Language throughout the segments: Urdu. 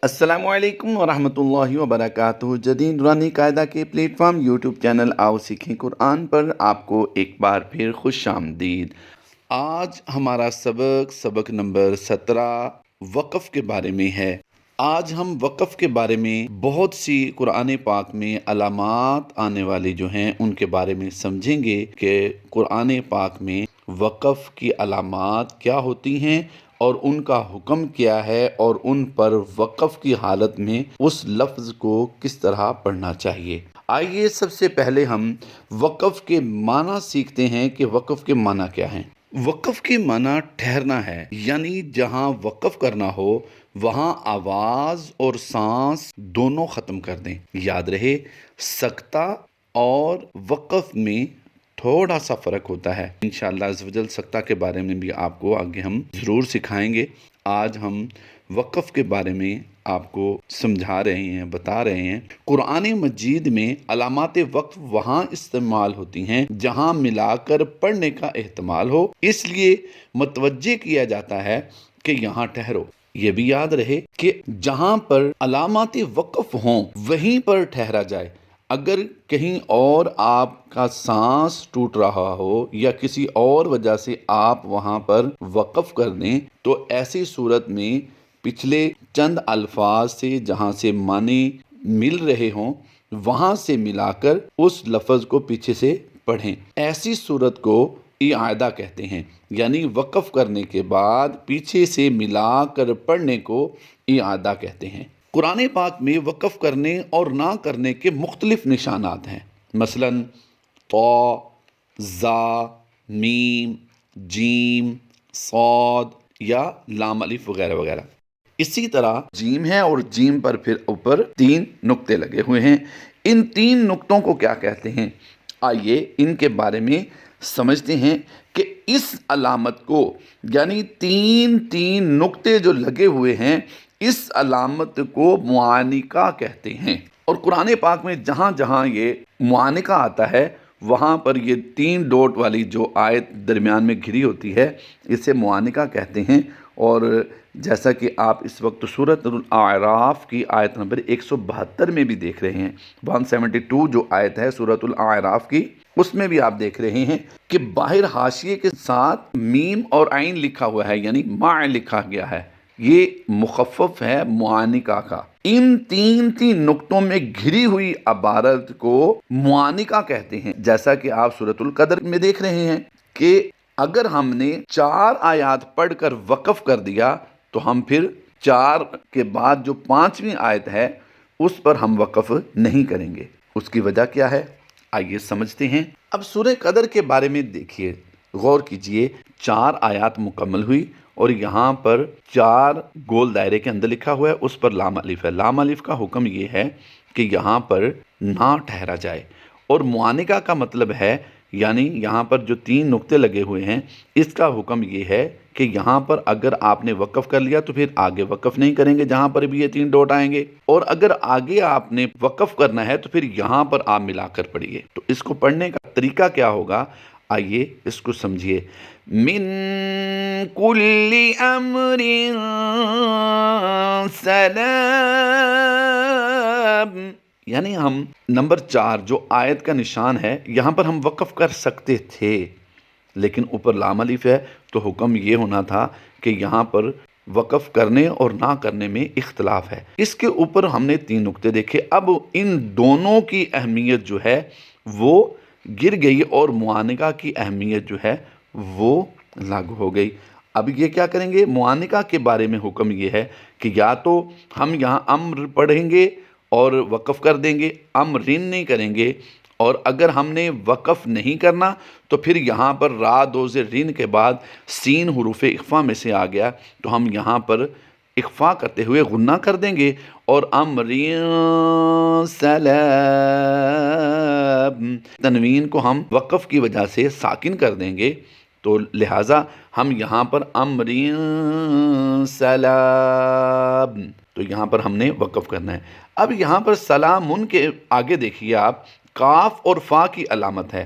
السلام علیکم ورحمۃ اللہ وبرکاتہ۔ جدید نورانی قاعدہ کے پلیٹ فارم یوٹیوب چینل آؤ سیکھیں قرآن پر آپ کو ایک بار پھر خوش آمدید۔ آج ہمارا سبق نمبر 17 وقف کے بارے میں ہے۔ آج ہم وقف کے بارے میں بہت سی قرآن پاک میں علامات آنے والی جو ہیں ان کے بارے میں سمجھیں گے کہ قرآن پاک میں وقف کی علامات کیا ہوتی ہیں اور ان کا حکم کیا ہے، اور ان پر وقف کی حالت میں اس لفظ کو کس طرح پڑھنا چاہیے۔ آئیے سب سے پہلے ہم وقف کے معنی سیکھتے ہیں کہ وقف کے معنی کیا ہیں۔ وقف کے معنی ٹھہرنا ہے، یعنی جہاں وقف کرنا ہو وہاں آواز اور سانس دونوں ختم کر دیں۔ یاد رہے، سکتہ اور وقف میں تھوڑا سا فرق ہوتا ہے۔ انشاءاللہ عزوجل سکتہ کے بارے میں بھی آپ کو آگے ہم ضرور سکھائیں گے۔ آج ہم وقف کے بارے میں آپ کو سمجھا رہے ہیں، بتا رہے ہیں۔ قرآن مجید میں علامات وقف وہاں استعمال ہوتی ہیں جہاں ملا کر پڑھنے کا احتمال ہو، اس لیے متوجہ کیا جاتا ہے کہ یہاں ٹھہرو۔ یہ بھی یاد رہے کہ جہاں پر علامات وقف ہوں وہیں پر ٹھہرا جائے۔ اگر کہیں اور آپ کا سانس ٹوٹ رہا ہو یا کسی اور وجہ سے آپ وہاں پر وقف کر دیں تو ایسی صورت میں پچھلے چند الفاظ سے جہاں سے معنی مل رہے ہوں وہاں سے ملا کر اس لفظ کو پیچھے سے پڑھیں۔ ایسی صورت کو اعادہ کہتے ہیں، یعنی وقف کرنے کے بعد پیچھے سے ملا کر پڑھنے کو اعادہ کہتے ہیں۔ قرآن پاک میں وقف کرنے اور نہ کرنے کے مختلف نشانات ہیں، مثلا طا، زا، میم، جیم، صاد یا لام الف وغیرہ وغیرہ۔ اسی طرح جیم ہے اور جیم پر پھر اوپر 3 نقطے لگے ہوئے ہیں۔ ان 3 نقطوں کو کیا کہتے ہیں؟ آئیے ان کے بارے میں سمجھتے ہیں کہ اس علامت کو، یعنی 3 نقطے جو لگے ہوئے ہیں، اس علامت کو معانقہ کہتے ہیں۔ اور قرآن پاک میں جہاں جہاں یہ معانقہ آتا ہے وہاں پر یہ 3 ڈوٹ والی جو آیت درمیان میں گھری ہوتی ہے اسے معانقہ کہتے ہیں۔ اور جیسا کہ آپ اس وقت سورۃ الاعراف کی آیت نمبر 172 میں بھی دیکھ رہے ہیں، 172 جو آیت ہے سورۃ الاعراف کی، اس میں بھی آپ دیکھ رہے ہیں کہ باہر حاشیے کے ساتھ میم اور عین لکھا ہوا ہے، یعنی ما لکھا گیا ہے۔ یہ مخفف ہے معانقہ کا۔ ان 3 نقطوں میں گھری ہوئی عبارت کو معانقہ کہتے ہیں، جیسا کہ آپ سورۃ القدر میں دیکھ رہے ہیں کہ اگر ہم نے 4 آیات پڑھ کر وقف کر دیا تو ہم پھر 4 کے بعد جو 5ویں آیت ہے اس پر ہم وقف نہیں کریں گے۔ اس کی وجہ کیا ہے؟ آئیے سمجھتے ہیں۔ اب سورہ قدر کے بارے میں دیکھیے، غور کیجئے۔ 4 آیات مکمل ہوئی اور یہاں پر 4 گول دائرے کے اندر لکھا ہوا ہے، اس پر لام الف ہے۔ لام الف کا حکم یہ ہے کہ یہاں پر نہ ٹھہرا جائے، اور معانقہ کا مطلب ہے، یعنی یہاں پر جو 3 نقطے لگے ہوئے ہیں اس کا حکم یہ ہے کہ یہاں پر اگر آپ نے وقف کر لیا تو پھر آگے وقف نہیں کریں گے جہاں پر بھی یہ 3 ڈوٹ آئیں گے، اور اگر آگے آپ نے وقف کرنا ہے تو پھر یہاں پر آپ ملا کر پڑھیے۔ تو اس کو پڑھنے کا طریقہ کیا ہوگا؟ آئیے اس کو سمجھیے۔ من کل امر سلام، یعنی ہم نمبر 4 جو آیت کا نشان ہے یہاں پر ہم وقف کر سکتے تھے، لیکن اوپر لام الف ہے تو حکم یہ ہونا تھا کہ یہاں پر وقف کرنے اور نہ کرنے میں اختلاف ہے۔ اس کے اوپر ہم نے 3 نقطے دیکھے۔ اب ان دونوں کی اہمیت جو ہے وہ گر گئی اور معانقہ کی اہمیت جو ہے وہ لاگو ہو گئی۔ اب یہ کیا کریں گے؟ معانقہ کے بارے میں حکم یہ ہے کہ یا تو ہم یہاں امر پڑھیں گے اور وقف کر دیں گے، امرن نہیں کریں گے، اور اگر ہم نے وقف نہیں کرنا تو پھر یہاں پر را دو زیر رین کے بعد سین حروف اخفا میں سے آ گیا تو ہم یہاں پر اخفا کرتے ہوئے غنہ کر دیں گے، اور امرین سلام، تنوین کو ہم وقف کی وجہ سے ساکن کر دیں گے، تو لہٰذا ہم یہاں پر امرین سلام، تو یہاں پر ہم نے وقف کرنا ہے۔ اب یہاں پر سلامن کے آگے دیکھیے آپ، کاف اور فا کی علامت ہے،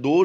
2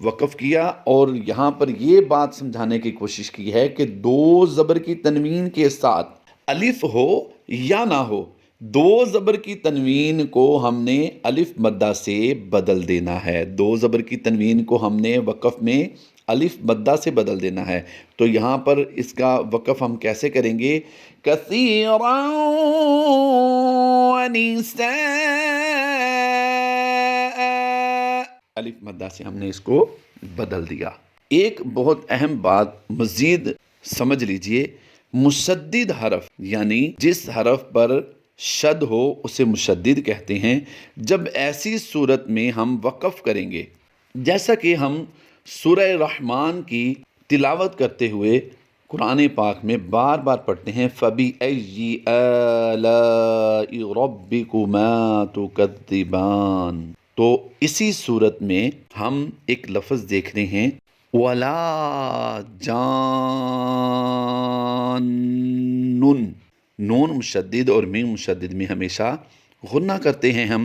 وقف کیا، اور یہاں پر یہ بات سمجھانے کی کوشش کی ہے کہ دو زبر کی تنوین کے ساتھ الف ہو یا نہ ہو، دو زبر کی تنوین کو ہم نے الف مدہ سے بدل دینا ہے، دو زبر کی تنوین کو ہم نے وقف میں الف مدہ سے بدل دینا ہے۔ تو یہاں پر اس کا وقف ہم کیسے کریں گے؟ کثیرا ونساء، الف مدہ سے ہم نے اس کو بدل دیا۔ ایک بہت اہم بات مزید سمجھ لیجئے، مشدد حرف یعنی جس حرف پر شد ہو اسے مشدد کہتے ہیں۔ جب ایسی صورت میں ہم وقف کریں گے، جیسا کہ ہم سورہ رحمان کی تلاوت کرتے ہوئے قرآن پاک میں بار بار پڑھتے ہیں فَبِأَيِّ آلَاءِ رَبِّكُمَا تُكَذِّبَانِ، تو اسی صورت میں ہم ایک لفظ دیکھ رہے ہیں وَلَا جَانٌّ، نون مشدد اور میم مشدد میں ہمیشہ غنہ کرتے ہیں ہم۔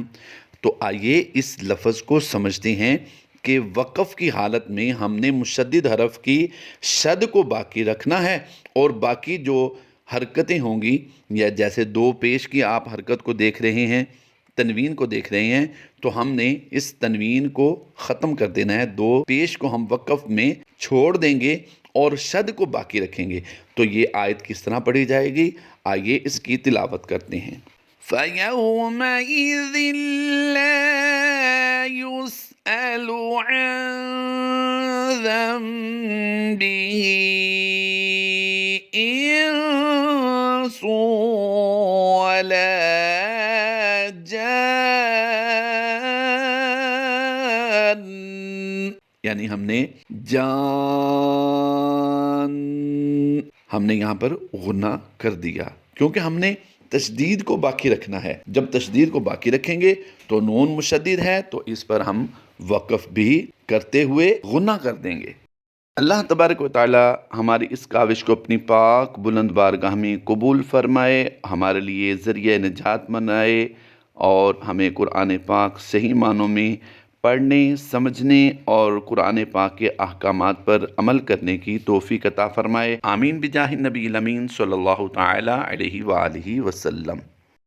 تو آئیے اس لفظ کو سمجھتے ہیں کہ وقف کی حالت میں ہم نے مشدد حرف کی شد کو باقی رکھنا ہے، اور باقی جو حرکتیں ہوں گی، یا جیسے دو پیش کی آپ حرکت کو دیکھ رہے ہیں، تنوین کو دیکھ رہے ہیں، تو ہم نے اس تنوین کو ختم کر دینا ہے، دو پیش کو ہم وقف میں چھوڑ دیں گے اور شد کو باقی رکھیں گے۔ تو یہ آیت کس طرح پڑھی جائے گی؟ آئیے اس کی تلاوت کرتے ہیں۔ فَيَوْمَئِذٍ لَا يُسْأَلُ عَنْ ذَنبِهِ إِنسٌ وَلَا جان، یعنی ہم نے جان، ہم نے یہاں پر غنہ کر دیا کیونکہ ہم نے تشدید کو باقی رکھنا ہے۔ جب تشدید کو باقی رکھیں گے تو نون مشدد ہے، تو اس پر ہم وقف بھی کرتے ہوئے غنہ کر دیں گے۔ اللہ تبارک و تعالی ہماری اس کاوش کو اپنی پاک بلند بارگاہ میں قبول فرمائے، ہمارے لیے ذریعہ نجات بنائے، اور ہمیں قرآن پاک صحیح معنوں میں پڑھنے، سمجھنے اور قرآن پاک کے احکامات پر عمل کرنے کی توفیق عطا فرمائے۔ آمین بجاہ النبی الامین صلی اللہ تعالی علیہ وآلہ وسلم۔